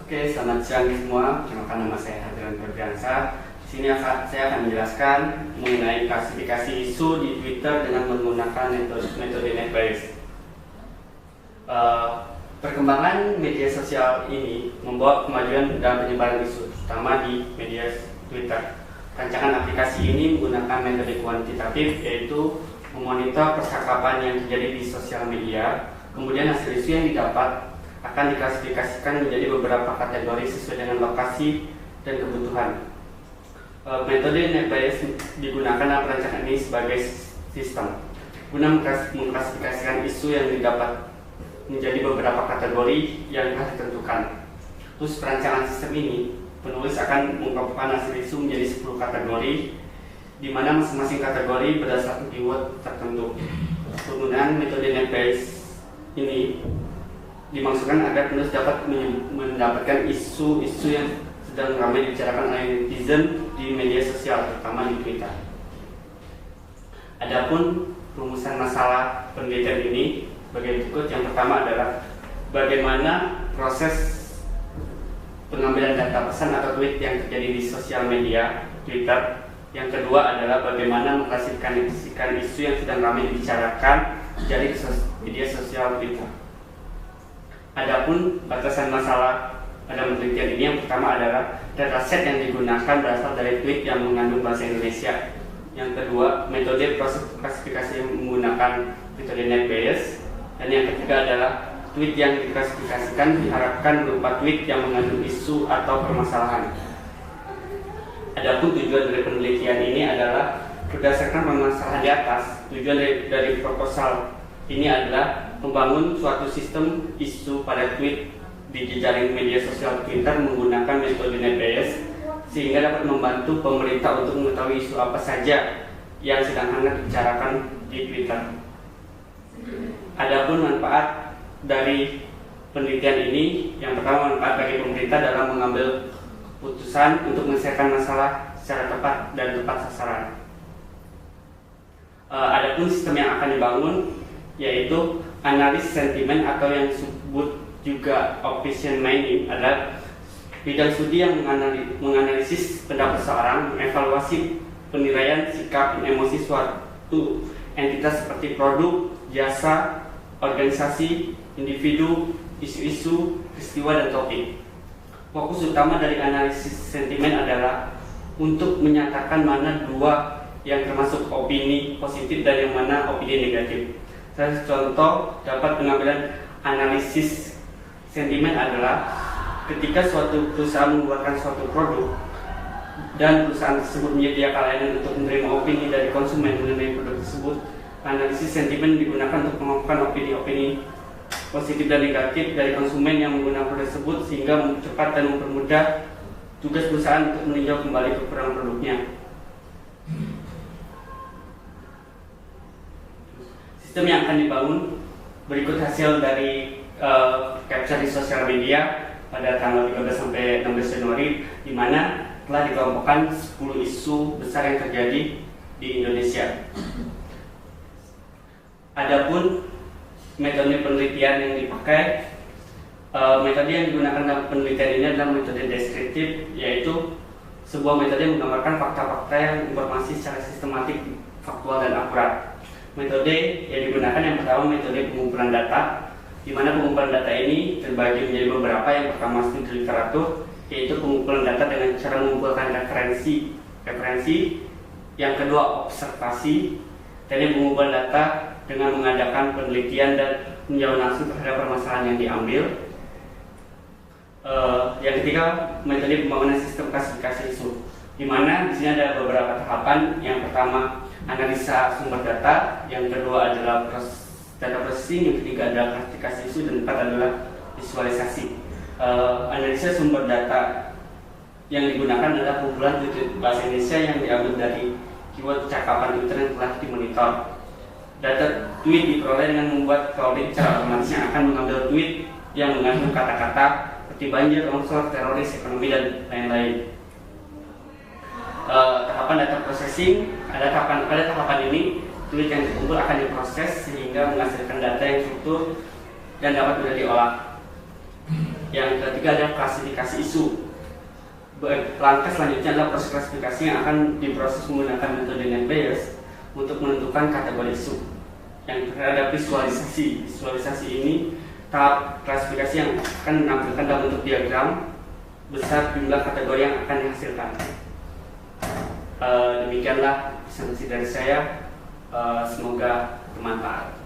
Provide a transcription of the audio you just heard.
Oke, selamat siang semua. Perkenalkan, nama saya Hadrian Ferdiansa. Di sini saya akan menjelaskan mengenai klasifikasi isu di Twitter dengan menggunakan metode NetBias. Perkembangan media sosial ini membawa kemajuan dalam penyebaran isu, terutama di media Twitter. Rancangan aplikasi ini menggunakan metode kuantitatif, yaitu memonitor percakapan yang terjadi di sosial media. Kemudian hasil isu yang didapat akan diklasifikasikan menjadi beberapa kategori sesuai dengan lokasi dan kebutuhan. Metode NetBias digunakan dalam perancangan ini sebagai sistem guna mengklasifikasikan isu yang didapat menjadi beberapa kategori yang telah ditentukan. Terus perancangan sistem ini, penulis akan mengumpulkan hasil isu menjadi 10 kategori, di mana masing-masing kategori berdasarkan keyword tertentu. Penggunaan metode NetBias ini dimaksudkan agar penulis dapat mendapatkan isu-isu yang sedang ramai dibicarakan oleh netizen di media sosial, terutama di Twitter. Adapun rumusan masalah penelitian ini bagian berikut. Yang pertama adalah bagaimana proses pengambilan data pesan atau tweet yang terjadi di sosial media Twitter. Yang kedua adalah bagaimana mengklasifikasikan isu yang sedang ramai dibicarakan dari media sosial Twitter. Adapun batasan masalah pada penelitian ini, yang pertama adalah dataset yang digunakan berasal dari tweet yang mengandung bahasa Indonesia. Yang kedua, metode proses klasifikasi yang menggunakan metode NetBias. Dan yang ketiga adalah tweet yang diklasifikasikan diharapkan berupa tweet yang mengandung isu atau permasalahan. Adapun tujuan dari penelitian ini adalah berdasarkan permasalahan di atas. Tujuan dari proposal ini adalah membangun suatu sistem isu pada tweet di jejaring media sosial Twitter menggunakan metode NetBias, sehingga dapat membantu pemerintah untuk mengetahui isu apa saja yang sedang hangat dibicarakan di Twitter. Adapun manfaat dari penelitian ini, yang pertama, manfaat bagi pemerintah dalam mengambil keputusan untuk menyelesaikan masalah secara tepat dan tepat sasaran. Adapun sistem yang akan dibangun yaitu analisis sentimen atau yang disebut juga opinion mining, adalah bidang studi yang menganalisis pendapat seseorang, mengevaluasi penilaian sikap dan emosi suatu entitas seperti produk, jasa, organisasi, individu, isu-isu, peristiwa, dan topik. Fokus utama dari analisis sentimen adalah untuk menyatakan mana dua yang termasuk opini positif dan yang mana opini negatif. Salah satu contoh dapat pengambilan analisis sentimen adalah ketika suatu perusahaan mengeluarkan suatu produk dan perusahaan tersebut menyediakan layanan untuk menerima opini dari konsumen mengenai produk tersebut. Analisis sentimen digunakan untuk mengumpulkan opini-opini positif dan negatif dari konsumen yang menggunakan produk tersebut, sehingga mempercepat dan mempermudah tugas perusahaan untuk meninjau kembali kekurangan produknya. Sistem yang akan dibangun berikut hasil dari capture di sosial media pada tanggal 13 sampai 16 Januari, di mana telah dikelompokkan 10 isu besar yang terjadi di Indonesia. Adapun metode penelitian yang dipakai, metode yang digunakan dalam penelitian ini adalah metode deskriptif, yaitu sebuah metode yang menggambarkan fakta-fakta yang informasi secara sistematik, faktual, dan akurat. Metode yang digunakan yang pertama metode pengumpulan data, di mana pengumpulan data ini terbagi menjadi beberapa. Yang pertama studi literatur, yaitu pengumpulan data dengan cara mengumpulkan referensi. Yang kedua observasi, dan yang pengumpulan data dengan mengadakan penelitian dan menjawab langsung terhadap permasalahan yang diambil. Yang ketiga metode pembangunan sistem klasifikasi isu, di mana di sini ada beberapa tahapan. Yang pertama analisa sumber data, yang kedua adalah data processing, yang ketiga adalah klasifikasi isu, dan empat adalah visualisasi. Analisa sumber data yang digunakan adalah kumpulan tweet bahasa Indonesia yang diambil dari keyword percakapan Twitter yang telah dimonitor. Data tweet diperoleh dengan membuat crawling secara otomatis yang akan mengambil tweet yang mengandung kata-kata seperti banjir, longsor, teroris, ekonomi, dan lain-lain. Tahapan data processing, pada tahapan ini tweet yang dikumpul akan diproses sehingga menghasilkan data yang struktur dan dapat mudah diolah. Yang ketiga adalah klasifikasi isu. Langkah selanjutnya adalah proses klasifikasi yang akan diproses menggunakan metode NetBayes untuk menentukan kategori isu. Yang terhadap visualisasi. Visualisasi ini tahap klasifikasi yang akan menampilkan dalam bentuk diagram besar jumlah kategori yang akan dihasilkan. Demikianlah presentasi dari saya. Semoga bermanfaat.